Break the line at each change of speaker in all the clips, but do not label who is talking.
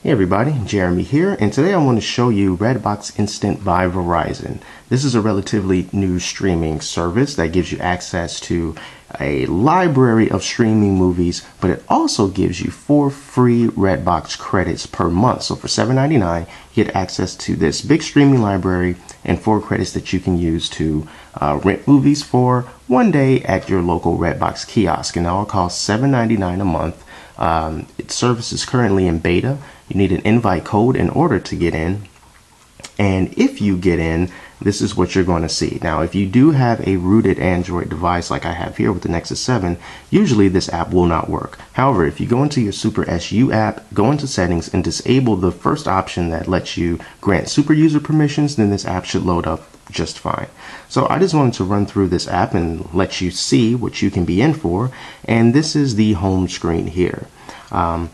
Hey everybody, Jeremy here, and today I want to show you Redbox Instant by Verizon. This is a relatively new streaming service that gives you access to a library of streaming movies, but it also gives you 4 free Redbox credits per month. So for $7.99, you get access to this big streaming library and 4 credits that you can use to rent movies for one day at your local Redbox kiosk. And that will cost $7.99 a month. Its service is currently in beta. You need an invite code in order to get in. And if you get in, this is what you're going to see. Now, if you do have a rooted Android device like I have here with the Nexus 7, usually this app will not work. However, if you go into your Super SU app, go into settings and disable the first option that lets you grant super user permissions, then this app should load up just fine. So I just wanted to run through this app and let you see what you can be in for. And this is the home screen here.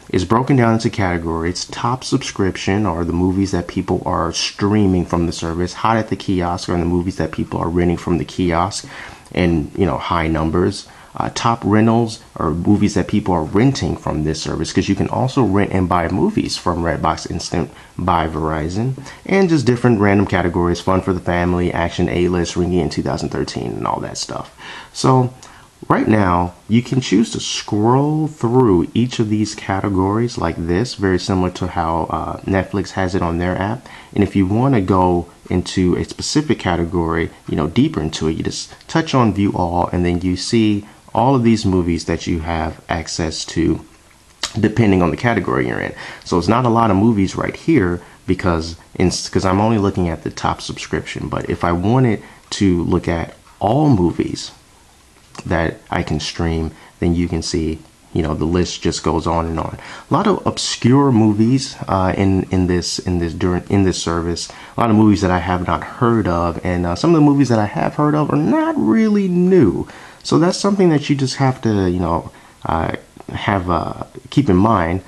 It's broken down into categories. Top subscription are the movies that people are streaming from the service. Hot at the kiosk are the movies that people are renting from the kiosk in high numbers. Top rentals are movies that people are renting from this service, because you can also rent and buy movies from Redbox Instant by Verizon. And just different random categories: fun for the family, action, A-list, ringy in 2013, and all that stuff. So right now, you can choose to scroll through each of these categories like this, very similar to how Netflix has it on their app. And if you want to go into a specific category, deeper into it, you just touch on View All, and then you see all of these movies that you have access to, depending on the category you're in. So it's not a lot of movies right here because I'm only looking at the top subscription. But if I wanted to look at all movies that I can stream, then you can see the list just goes on and on. A lot of obscure movies in this service. A lot of movies that I have not heard of, and some of the movies that I have heard of are not really new. So that's something that you just have to keep in mind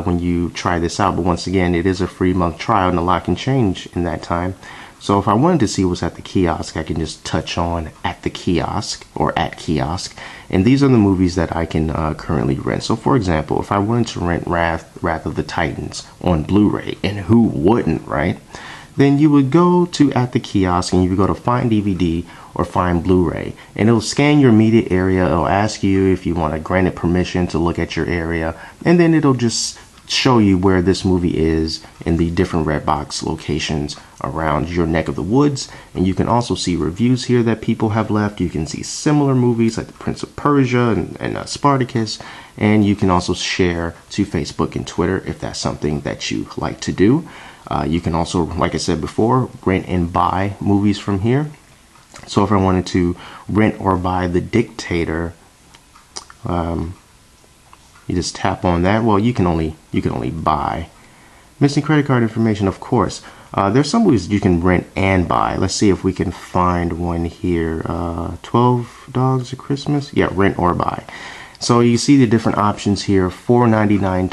when you try this out. But once again, it is a free month trial, and a lot can change in that time. So if I wanted to see what's at the kiosk, I can just touch on at the kiosk or at kiosk. And these are the movies that I can currently rent. So for example, if I wanted to rent Wrath of the Titans on Blu-ray, and who wouldn't, right? Then you would go to at the kiosk and you would go to find DVD or find Blu-ray, and it'll scan your immediate area. It'll ask you if you want to grant it permission to look at your area, and then it'll just show you where this movie is in the different Redbox locations around your neck of the woods. And you can also see reviews here that people have left. You can see similar movies like The Prince of Persia and Spartacus, and you can also share to Facebook and Twitter if that's something that you like to do. You can also, like I said before, rent and buy movies from here. So if I wanted to rent or buy The Dictator, you just tap on that. Well, you can only buy. Missing credit card information, of course. There's some movies you can rent and buy. Let's see if we can find one here. 12 Dogs of Christmas. Yeah, rent or buy. So you see the different options here: $4.99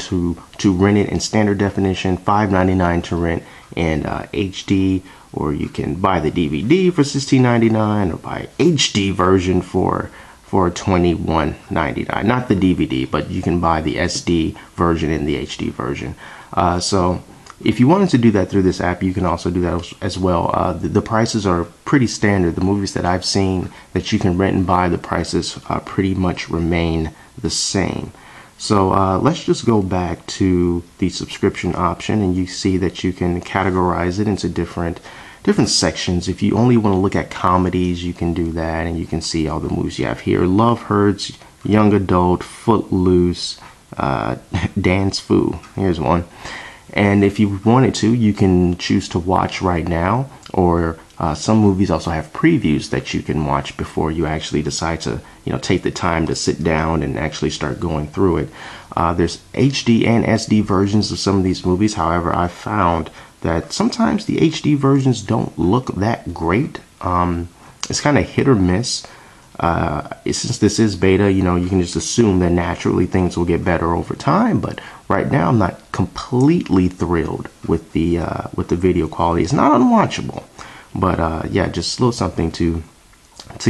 to rent it in standard definition, $5.99 to rent in HD, or you can buy the DVD for $16.99 or buy HD version for $21.99. Not the DVD, but you can buy the SD version and the HD version. So if you wanted to do that through this app, you can also do that as well. The prices are pretty standard. The movies that I've seen that you can rent and buy, the prices pretty much remain the same. So let's just go back to the subscription option, and you see that you can categorize it into different sections. If you only want to look at comedies, you can do that, and you can see all the movies you have here: Love Hurts, Young Adult, Footloose, Dance Fu. Here's one. And if you wanted to, you can choose to watch right now, or some movies also have previews that you can watch before you actually decide to take the time to sit down and actually start going through it. There's HD and SD versions of some of these movies. However, I found that sometimes the HD versions don't look that great. It's kind of hit or miss. Since this is beta, you can just assume that naturally things will get better over time. But right now, I'm not completely thrilled with the video quality. It's not unwatchable, but yeah, just a little something to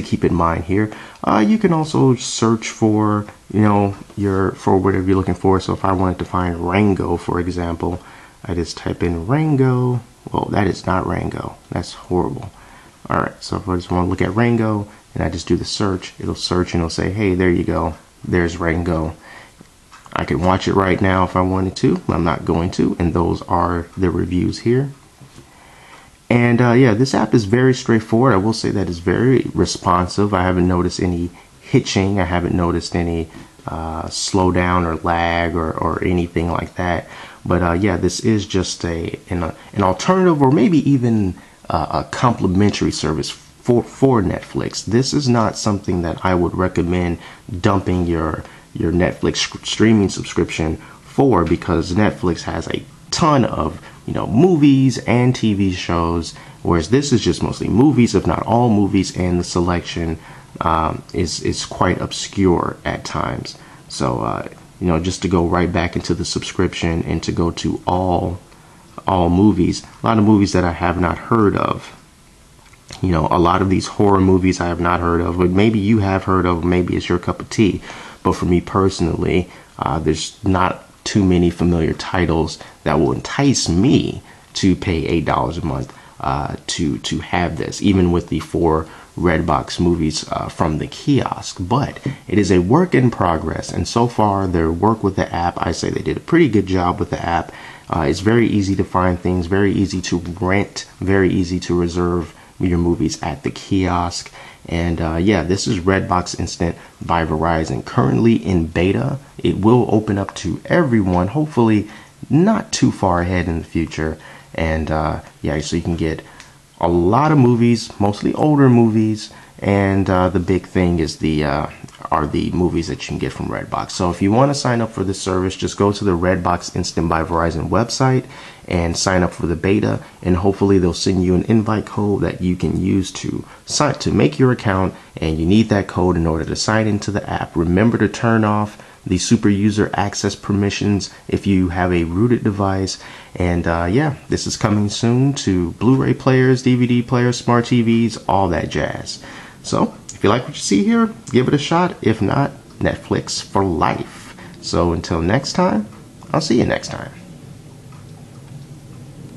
keep in mind here. You can also search for for whatever you're looking for. So if I wanted to find Rango, for example, I just type in Rango. Well, that is not Rango. That's horrible. All right, so if I just want to look at Rango and I just do the search, it'll search and it'll say, hey, there you go. There's Rango. I can watch it right now if I wanted to. I'm not going to, and those are the reviews here. And yeah, this app is very straightforward. I will say that it's very responsive. I haven't noticed any hitching. I haven't noticed any slowdown or lag or anything like that. But yeah, this is just an alternative, or maybe even a complimentary service for Netflix. This is not something that I would recommend dumping your Netflix streaming subscription for, because Netflix has a ton of movies and TV shows, whereas this is just mostly movies, if not all movies, and the selection is quite obscure at times. So just to go right back into the subscription and to go to all movies, a lot of movies that I have not heard of. A lot of these horror movies I have not heard of, but maybe you have heard of, maybe it's your cup of tea. But for me personally, there's not too many familiar titles that will entice me to pay $8 a month to have this, even with the 4 Redbox movies from the kiosk. But it is a work in progress, and so far their work with the app, I say they did a pretty good job with the app. It's very easy to find things, very easy to rent, very easy to reserve your movies at the kiosk. And yeah, this is Redbox Instant by Verizon, currently in beta. It will open up to everyone, hopefully not too far ahead in the future. And yeah, so you can get a lot of movies, mostly older movies, and the big thing is are the movies that you can get from Redbox. So if you want to sign up for this service, just go to the Redbox Instant by Verizon website and sign up for the beta, and hopefully they'll send you an invite code that you can use to make your account. And you need that code in order to sign into the app. Remember to turn off the super user access permissions if you have a rooted device. And yeah, this is coming soon to Blu-ray players, DVD players, smart TVs, all that jazz. So if you like what you see here, give it a shot. If not, Netflix for life. So until next time, I'll see you next time.